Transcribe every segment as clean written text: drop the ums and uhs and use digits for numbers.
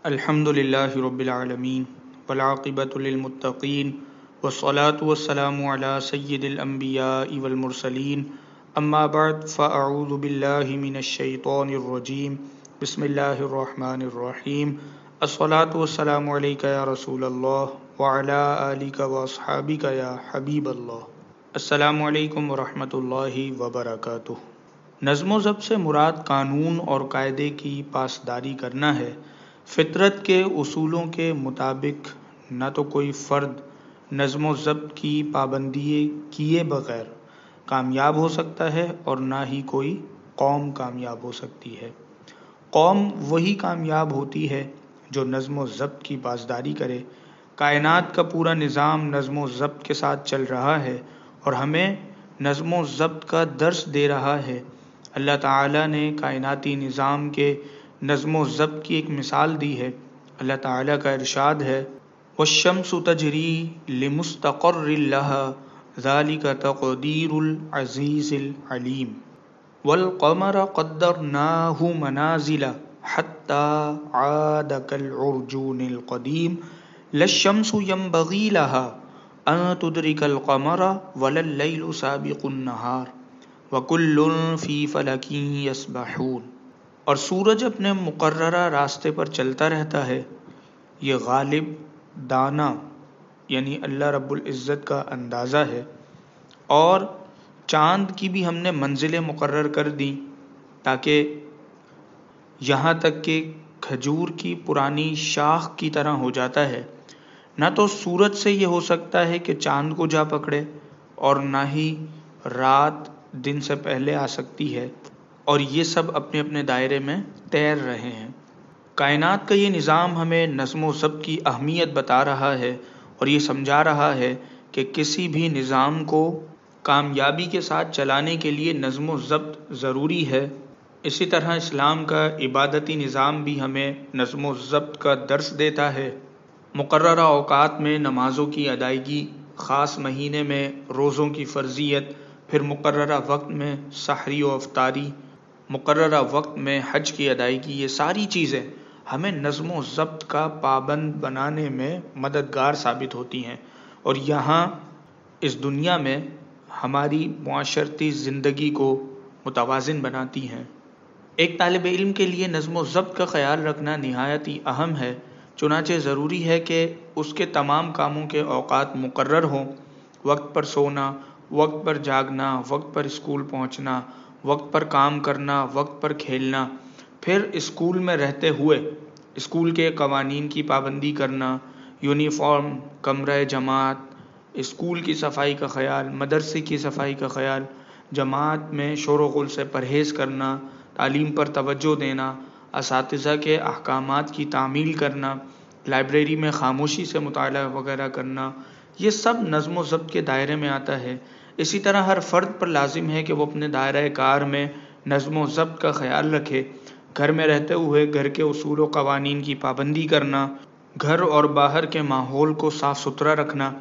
الحمد للہ رب العالمین والعاقبۃ للمتقین والصلاة والسلام علی سید الانبیاء والمرسلین اما بعد فاعوذ باللہ من الشیطان الرجیم بسم اللہ الرحمن الرحیم الصلاة والسلام علیک یا رسول اللہ وعلی آلک واصحابک یا حبیب اللہ۔ السلام علیکم ورحمۃ اللہ وبرکاتہ۔ نظم و ضبط سے مراد قانون اور قاعدے کی پاسداری کرنا ہے۔ فطرت کے اصولوں کے مطابق نہ تو کوئی فرد نظم و ضبط کی پابندی کیے بغیر کامیاب ہو سکتا ہے اور نہ ہی کوئی قوم کامیاب ہو سکتی ہے۔ قوم وہی کامیاب ہوتی ہے جو نظم و ضبط کی پاسداری کرے۔ کائنات کا پورا نظام نظم و ضبط کے ساتھ چل رہا ہے اور ہمیں نظم و ضبط کا درس دے رہا ہے۔ اللہ تعالیٰ نے کائناتی نظام کے نظم و ضبط کی ایک مثال دی ہے۔ اللہ تعالیٰ کا ارشاد ہے وَالشَّمْسُ تَجْرِي لِمُسْتَقَرٍّ لَهَا ذَلِكَ تَقْدِيرُ الْعَزِيزِ الْعَلِيمِ وَالْقَمَرَ قَدَّرْنَاهُ مَنَازِلَ حَتَّى عَادَ كَالْعُرْجُونِ الْقَدِيمِ لَا الشَّمْسُ يَنبَغِي لَهَا أَن تُدْرِكَ الْقَمَرَ وَلَا اللَّيْلُ سَابِقُ النَّهَارِ وَكُلٌّ فِي فَلَكٍ يَسْبَحُونَ۔ اور سورج اپنے مقررہ راستے پر چلتا رہتا ہے۔ یہ غالب دانا یعنی اللہ رب العزت کا اندازہ ہے۔ اور چاند کی بھی ہم نے منزلیں مقرر کر دیں تاکہ یہاں تک کہ کھجور کی پرانی شاخ کی طرح ہو جاتا ہے۔ نہ تو سورج سے یہ ہو سکتا ہے کہ چاند کو جا پکڑے اور نہ ہی رات دن سے پہلے آ سکتی ہے، اور یہ سب اپنے اپنے دائرے میں تیر رہے ہیں۔ کائنات کا یہ نظام ہمیں نظم و ضبط کی اہمیت بتا رہا ہے اور یہ سمجھا رہا ہے کہ کسی بھی نظام کو کامیابی کے ساتھ چلانے کے لیے نظم و ضبط ضروری ہے۔ اسی طرح اسلام کا عبادتی نظام بھی ہمیں نظم و ضبط کا درس دیتا ہے۔ مقررہ اوقات میں نمازوں کی ادائیگی، خاص مہینے میں روزوں کی فرضیت، پھر مقررہ وقت میں سحری و افطاری، مقررہ وقت میں حج کی ادائیگی، یہ ساری چیزیں ہمیں نظم و ضبط کا پابند بنانے میں مددگار ثابت ہوتی ہیں اور یہاں اس دنیا میں ہماری معاشرتی زندگی کو متوازن بناتی ہیں۔ ایک طالب علم کے لیے نظم و ضبط کا خیال رکھنا نہایت ہی اہم ہے، چنانچہ ضروری ہے کہ اس کے تمام کاموں کے اوقات مقرر ہوں۔ وقت پر سونا، وقت پر جاگنا، وقت پر اسکول پہنچنا، وقت پر کام کرنا، وقت پر کھیلنا، پھر اسکول میں رہتے ہوئے اسکول کے قوانین کی پابندی کرنا، یونیفارم، کمرہ جماعت، اسکول کی صفائی کا خیال، مدرسے کی صفائی کا خیال، جماعت میں شور و غل سے پرہیز کرنا، تعلیم پر توجہ دینا، اساتذہ کے احکامات کی تعمیل کرنا، لائبریری میں خاموشی سے مطالعہ وغیرہ کرنا، یہ سب نظم و ضبط کے دائرے میں آتا ہے۔ اسی طرح ہر فرد پر لازم ہے کہ وہ اپنے دائرہ کار میں نظم و ضبط کا خیال رکھے۔ گھر میں رہتے ہوئے گھر کے اصول و قوانین کی پابندی کرنا، گھر اور باہر کے ماحول کو صاف ستھرا رکھنا،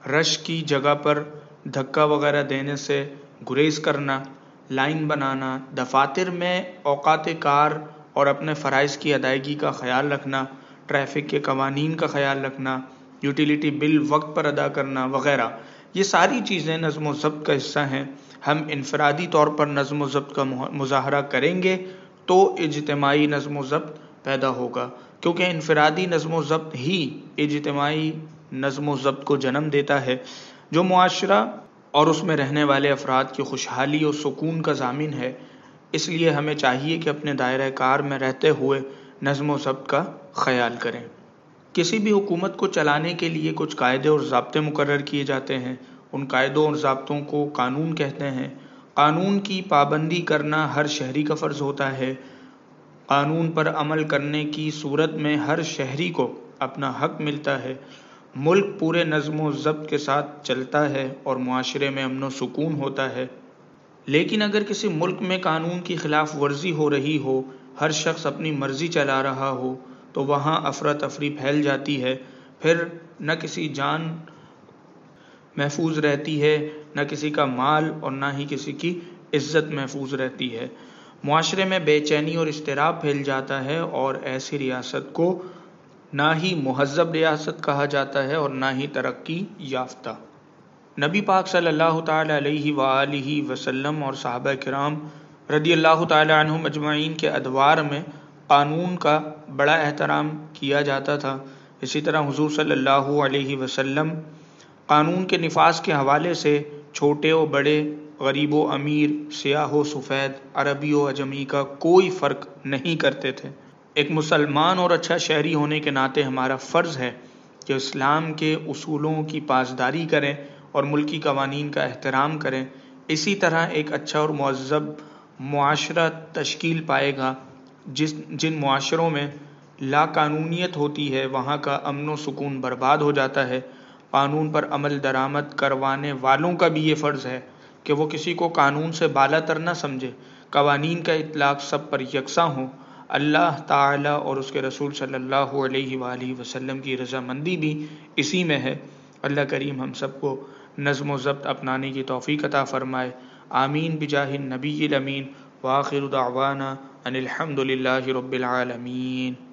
رش کی جگہ پر دھکا وغیرہ دینے سے گریز کرنا، لائن بنانا، دفاتر میں اوقات کار اور اپنے فرائض کی ادائیگی کا خیال رکھنا، ٹریفک کے قوانین کا خیال رکھنا، یوٹیلیٹی بل وقت پر ادا کرنا وغیرہ، یہ ساری چیزیں نظم و ضبط کا حصہ ہیں۔ ہم انفرادی طور پر نظم و ضبط کا مظاہرہ کریں گے تو اجتماعی نظم و ضبط پیدا ہوگا، کیونکہ انفرادی نظم و ضبط ہی اجتماعی نظم و ضبط کو جنم دیتا ہے، جو معاشرہ اور اس میں رہنے والے افراد کی خوشحالی اور سکون کا ضامن ہے۔ اس لیے ہمیں چاہیے کہ اپنے دائرہ کار میں رہتے ہوئے نظم و ضبط کا خیال کریں۔ کسی بھی حکومت کو چلانے کے لیے کچھ قاعدے اور ضابطے مقرر کیے جاتے ہیں۔ ان قاعدوں اور ضابطوں کو قانون کہتے ہیں۔ قانون کی پابندی کرنا ہر شہری کا فرض ہوتا ہے۔ قانون پر عمل کرنے کی صورت میں ہر شہری کو اپنا حق ملتا ہے۔ ملک پورے نظم و ضبط کے ساتھ چلتا ہے اور معاشرے میں امن و سکون ہوتا ہے۔ لیکن اگر کسی ملک میں قانون کی خلاف ورزی ہو رہی ہو، ہر شخص اپنی مرضی چلا رہا ہو، تو وہاں افراتفری پھیل جاتی ہے۔ پھر نہ کسی جان محفوظ رہتی ہے، نہ کسی کا مال اور نہ ہی کسی کی عزت محفوظ رہتی ہے۔ معاشرے میں بے چینی اور اضطراب پھیل جاتا ہے اور ایسی ریاست کو نہ ہی مہذب ریاست کہا جاتا ہے اور نہ ہی ترقی یافتہ۔ نبی پاک صلی اللہ تعالی علیہ وآلہ وسلم اور صحابہ کرام رضی اللہ تعالی عنہم اجمعین کے ادوار میں قانون کا بڑا احترام کیا جاتا تھا۔ اسی طرح حضور صلی اللہ علیہ وسلم قانون کے نفاذ کے حوالے سے چھوٹے و بڑے، غریب و امیر، سیاہ و سفید، عربی و عجمی کا کوئی فرق نہیں کرتے تھے۔ ایک مسلمان اور اچھا شہری ہونے کے ناطے ہمارا فرض ہے کہ اسلام کے اصولوں کی پاسداری کریں اور ملکی قوانین کا احترام کریں۔ اسی طرح ایک اچھا اور مہذب معاشرہ تشکیل پائے گا۔ جن معاشروں میں لا قانونیت ہوتی ہے وہاں کا امن و سکون برباد ہو جاتا ہے۔ قانون پر عمل درآمد کروانے والوں کا بھی یہ فرض ہے کہ وہ کسی کو قانون سے بالا تر نہ سمجھے، قوانین کا اطلاق سب پر یکساں ہو۔ اللہ تعالی اور اس کے رسول صلی اللہ علیہ وآلہ وسلم کی رضامندی بھی اسی میں ہے۔ اللہ کریم ہم سب کو نظم و ضبط اپنانے کی توفیق عطا فرمائے۔ آمین بجاہ النبی الامین، وآخر دعوانا ان الحمد للہ رب العالمین۔